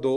2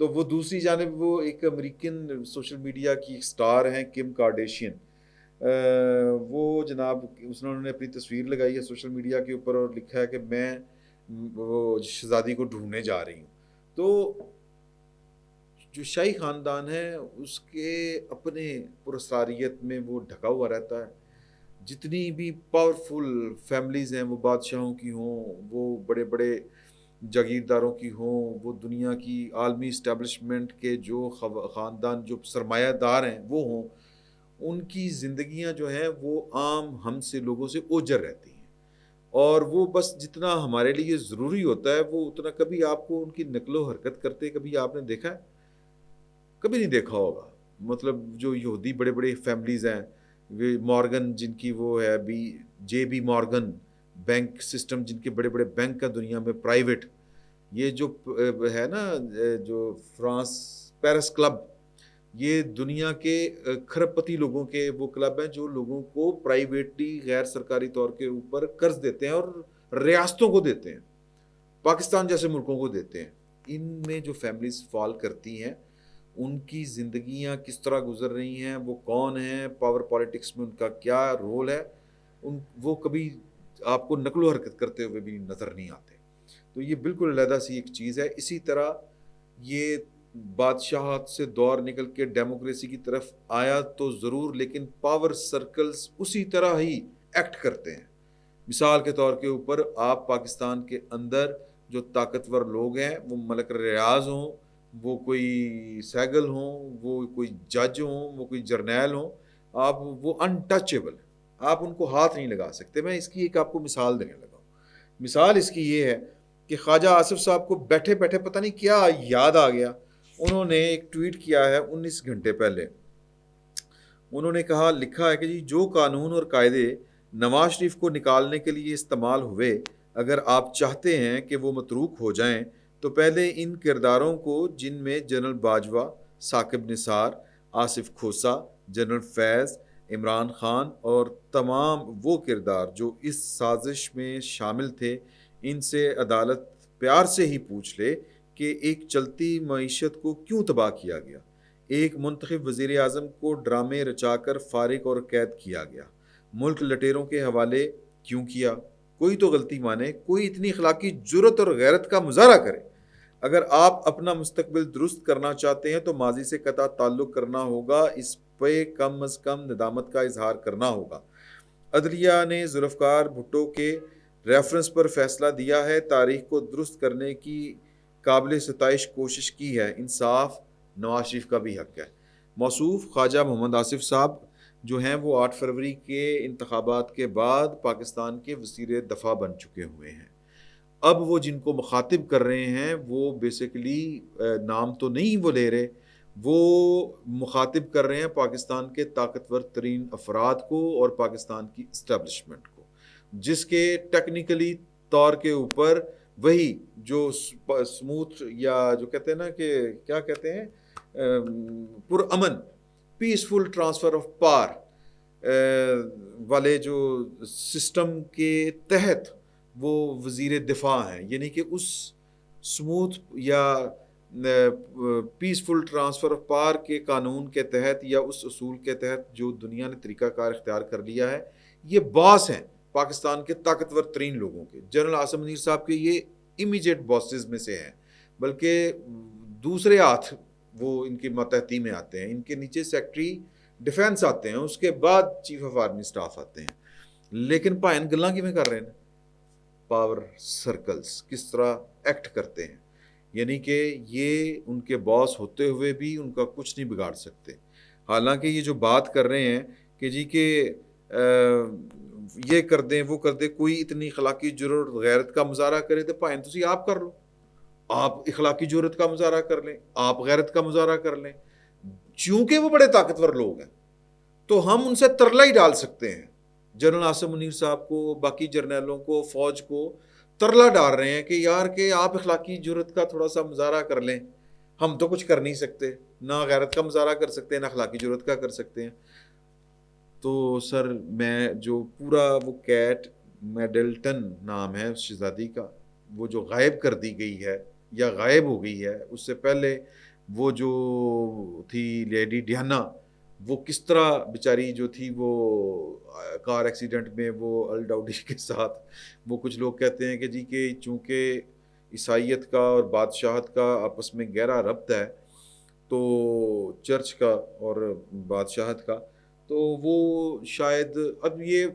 تو وہ دوسری جانب وہ ایک امریکن سوشل میڈیا کی ایک سٹار ہیں کم کارڈیشین، وہ جناب انہوں نے اپنی تصویر لگائی ہے سوشل میڈیا کے اوپر اور لکھا ہے کہ میں وہ شہزادی کو ڈھونڈنے جا رہی ہوں. تو جو شاہی خاندان ہے اس کے اپنے پراسراریت میں وہ ڈھکا ہوا رہتا ہے. جتنی بھی پاورفل فیملیز ہیں، وہ بادشاہوں کی ہوں، وہ بڑے بڑے جاگیرداروں کی ہوں، وہ دنیا کی عالمی اسٹیبلشمنٹ کے جو خاندان جو سرمایہ دار ہیں وہ ہوں، ان کی زندگیاں جو ہیں وہ عام ہم سے لوگوں سے اوجر رہتی ہیں. اور وہ بس جتنا ہمارے لیے ضروری ہوتا ہے وہ اتنا کبھی آپ کو ان کی نقل و حرکت کرتے کبھی آپ نے دیکھا ہے؟ کبھی نہیں دیکھا ہوگا. مطلب جو یہودی بڑے بڑے فیملیز ہیں، مارگن جن کی وہ ہے بھی، J B Morgan bank system, جن کے بڑے بڑے بینک کا دنیا میں پرائیویٹ، یہ جو ہے نا جو فرانس پیرس کلب، یہ دنیا کے کھرب پتی لوگوں کے وہ کلب ہیں جو لوگوں کو پرائیویٹلی غیر سرکاری طور کے اوپر قرض دیتے ہیں اور ریاستوں کو دیتے ہیں، پاکستان جیسے ملکوں کو دیتے ہیں. ان میں جو فیملیز فال کرتی ہیں ان کی زندگیاں کس طرح گزر رہی ہیں، وہ کون ہیں، پاور پالیٹکس میں ان کا کیا رول ہے، وہ کبھی آپ کو نقل و حرکت کرتے ہوئے بھی نظر نہیں آتے. تو یہ بالکل علیحدہ سی ایک چیز ہے. اسی طرح یہ بادشاہت سے دور نکل کے ڈیموکریسی کی طرف آیا تو ضرور، لیکن پاور سرکلز اسی طرح ہی ایکٹ کرتے ہیں. مثال کے طور کے اوپر آپ پاکستان کے اندر جو طاقتور لوگ ہیں، وہ ملک ریاض ہوں، وہ کوئی سیگل ہوں، وہ کوئی جج ہوں، وہ کوئی جرنیل ہوں، آپ وہ انٹچیبل، آپ ان کو ہاتھ نہیں لگا سکتے. میں اس کی ایک آپ کو مثال دینے لگا ہوں. مثال اس کی یہ ہے کہ خواجہ آصف صاحب کو بیٹھے بیٹھے پتہ نہیں کیا یاد آ گیا، انہوں نے ایک ٹویٹ کیا ہے 19 گھنٹے پہلے. انہوں نے کہا، لکھا ہے کہ جی جو قانون اور قاعدے نواز شریف کو نکالنے کے لیے استعمال ہوئے، اگر آپ چاہتے ہیں کہ وہ متروک ہو جائیں تو پہلے ان کرداروں کو، جن میں جنرل باجوہ، ثاقب نثار، آصف کھوسہ، جنرل فیض، عمران خان اور تمام وہ کردار جو اس سازش میں شامل تھے، ان سے عدالت پیار سے ہی پوچھ لے کہ ایک چلتی معیشت کو کیوں تباہ کیا گیا، ایک منتخب وزیر اعظم کو ڈرامے رچا کر فارغ اور قید کیا گیا، ملک لٹیروں کے حوالے کیوں کیا. کوئی تو غلطی مانے، کوئی اتنی اخلاقی جرت اور غیرت کا مظاہرہ کرے. اگر آپ اپنا مستقبل درست کرنا چاہتے ہیں تو ماضی سے قطع تعلق کرنا ہوگا، اس پہ کم از کم ندامت کا اظہار کرنا ہوگا. عدلیہ نے ذوالفقار بھٹو کے ریفرنس پر فیصلہ دیا ہے، تاریخ کو درست کرنے کی قابل ستائش کوشش کی ہے، انصاف نواز شریف کا بھی حق ہے. موصوف خواجہ محمد آصف صاحب جو ہیں وہ 8 فروری کے انتخابات کے بعد پاکستان کے وزیر دفاع بن چکے ہوئے ہیں. اب وہ جن کو مخاطب کر رہے ہیں وہ بیسیکلی نام تو نہیں وہ لے رہے، وہ مخاطب کر رہے ہیں پاکستان کے طاقتور ترین افراد کو اور پاکستان کی اسٹیبلشمنٹ کو، جس کے ٹیکنیکلی طور کے اوپر وہی جو سموتھ یا جو کہتے ہیں نا کہ کیا کہتے ہیں پرامن پیسفل ٹرانسفر آف پاور والے جو سسٹم کے تحت وہ وزیر دفاع ہیں. یعنی کہ اس سموتھ یا پیسفل ٹرانسفر آف پاور کے قانون کے تحت یا اس اصول کے تحت جو دنیا نے طریقہ کار اختیار کر لیا ہے، یہ باس ہیں پاکستان کے طاقتور ترین لوگوں کے. جنرل عاصم منیر صاحب کے یہ امیجیٹ باسز میں سے ہیں، بلکہ دوسرے ہاتھ وہ ان کی ماتحتی میں آتے ہیں. ان کے نیچے سیکٹری ڈیفینس آتے ہیں، اس کے بعد چیف آف آرمی سٹاف آتے ہیں. لیکن پائن گلاں کی میں کر رہے ہیں پاور سرکلز کس طرح ایکٹ کرتے ہیں. یعنی کہ یہ ان کے باس ہوتے ہوئے بھی ان کا کچھ نہیں بگاڑ سکتے. حالانکہ یہ جو بات کر رہے ہیں کہ جی کہ یہ کر دیں وہ کر دیں، کوئی اتنی اخلاقی جرت غیرت کا مظاہرہ کرے تو پائن تسی آپ کر لو، آپ اخلاقی جرت کا مظاہرہ کر لیں، آپ غیرت کا مظاہرہ کر لیں. چونکہ وہ بڑے طاقتور لوگ ہیں تو ہم ان سے ترلا ہی ڈال سکتے ہیں. جنرل عاصم منیر صاحب کو، باقی جرنیلوں کو، فوج کو ترلا ڈال رہے ہیں کہ یار کہ آپ اخلاقی جرت کا تھوڑا سا مظاہرہ کر لیں، ہم تو کچھ کر نہیں سکتے، نہ غیرت کا مظاہرہ کر سکتے ہیں نہ اخلاقی جرت کا کر سکتے ہیں. تو سر میں جو پورا وہ کیٹ میڈلٹن نام ہے اس شہزادی کا، وہ جو غائب کر دی گئی ہے یا غائب ہو گئی ہے، اس سے پہلے وہ جو تھی لیڈی ڈیانا، وہ کس طرح بیچاری جو تھی وہ کار ایکسیڈنٹ میں وہ الڈاؤڈی کے ساتھ، وہ کچھ لوگ کہتے ہیں کہ جی کہ چونکہ عیسائیت کا اور بادشاہت کا آپس میں گہرا ربط ہے، تو چرچ کا اور بادشاہت کا، تو وہ شاید اب یہ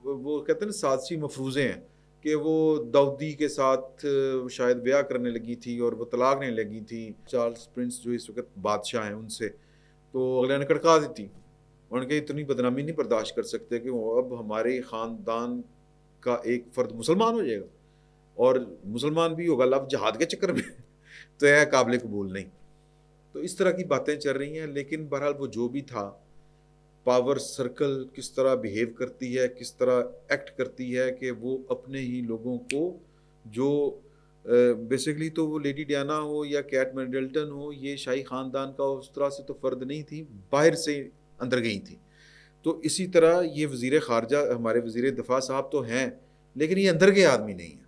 وہ کہتے ہیں نا سازشی مفروضے ہیں کہ وہ داؤدی کے ساتھ شاید بیاہ کرنے لگی تھی اور وہ طلاق نہیں لگی تھی چارلز پرنس جو اس وقت بادشاہ ہیں ان سے، تو اگلے نے کڑکا دی تھی، ان کے اتنی بدنامی نہیں برداشت کر سکتے کہ وہ اب ہمارے خاندان کا ایک فرد مسلمان ہو جائے گا اور مسلمان بھی ہوگا لفظ جہاد کے چکر میں تو یہ قابل قبول نہیں. تو اس طرح کی باتیں چل رہی ہیں، لیکن بہرحال وہ جو بھی تھا، پاور سرکل کس طرح بیہیو کرتی ہے، کس طرح ایکٹ کرتی ہے کہ وہ اپنے ہی لوگوں کو جو بیسیکلی تو وہ لیڈی ڈیانا ہو یا کیٹ میڈلٹن ہو، یہ شاہی خاندان کا اس طرح سے تو فرد نہیں تھی، باہر سے اندر گئی تھی. تو اسی طرح یہ وزیر خارجہ ہمارے وزیر دفاع صاحب تو ہیں، لیکن یہ اندر کے آدمی نہیں ہیں،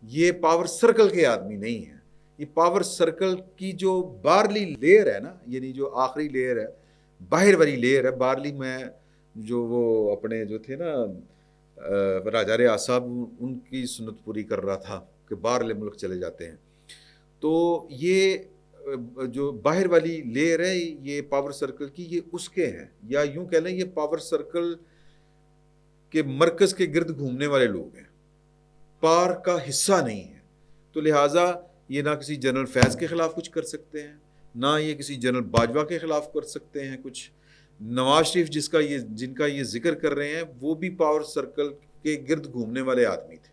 یہ پاور سرکل کے آدمی نہیں ہیں. یہ پاور سرکل کی جو باہرلی لیئر ہے نا، یعنی جو آخری لیئر ہے، باہر والی لیئر ہے. باہرلی میں جو وہ اپنے جو تھے نا راجہ ریاض صاحب، ان کی سنت پوری کر رہا تھا کہ باہرلے ملک چلے جاتے ہیں. تو یہ جو باہر والی لیئر ہے یہ پاور سرکل کی، یہ اس کے ہیں، یا یوں کہہ لیں یہ پاور سرکل کے مرکز کے گرد گھومنے والے لوگ ہیں، پار کا حصہ نہیں ہے. تو لہٰذا یہ نہ کسی جنرل فیض کے خلاف کچھ کر سکتے ہیں، نہ یہ کسی جنرل باجوہ کے خلاف کر سکتے ہیں کچھ. نواز شریف جن کا یہ ذکر کر رہے ہیں، وہ بھی پاور سرکل کے گرد گھومنے والے آدمی تھے،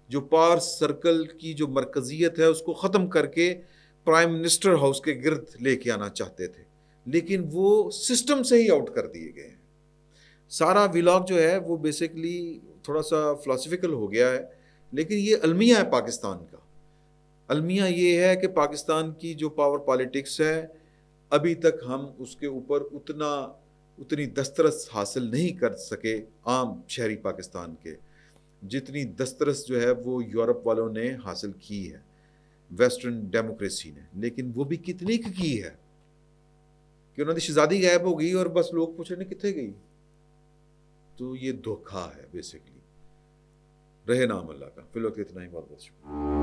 جو پاور سرکل کی جو مرکزیت ہے اس کو ختم کر کے پرائم منسٹر ہاؤس کے گرد لے کے آنا چاہتے تھے، لیکن وہ سسٹم سے ہی آؤٹ کر دیے گئے ہیں. سارا ولاگ جو ہے وہ بیسیکلی تھوڑا سا فلاسفیکل ہو گیا ہے، لیکن یہ المیہ ہے پاکستان کا. المیہ یہ ہے کہ پاکستان کی جو پاور پالیٹکس ہے، ابھی تک ہم اس کے اوپر اتنی دسترس حاصل نہیں کر سکے عام شہری پاکستان کے، جتنی دسترس جو ہے وہ یورپ والوں نے حاصل کی ہے، ویسٹرن ڈیموکریسی نے. لیکن وہ بھی کتنی کی ہے کہ انہوں نے شہزادی غائب ہو گئی اور بس لوگ پوچھ رہے ہیں کتنے گئی. تو یہ دھوکہ ہے بیسیکلی. رہے نام اللہ کا. فی الوقت اتنا ہی. بہت بہت شکریہ.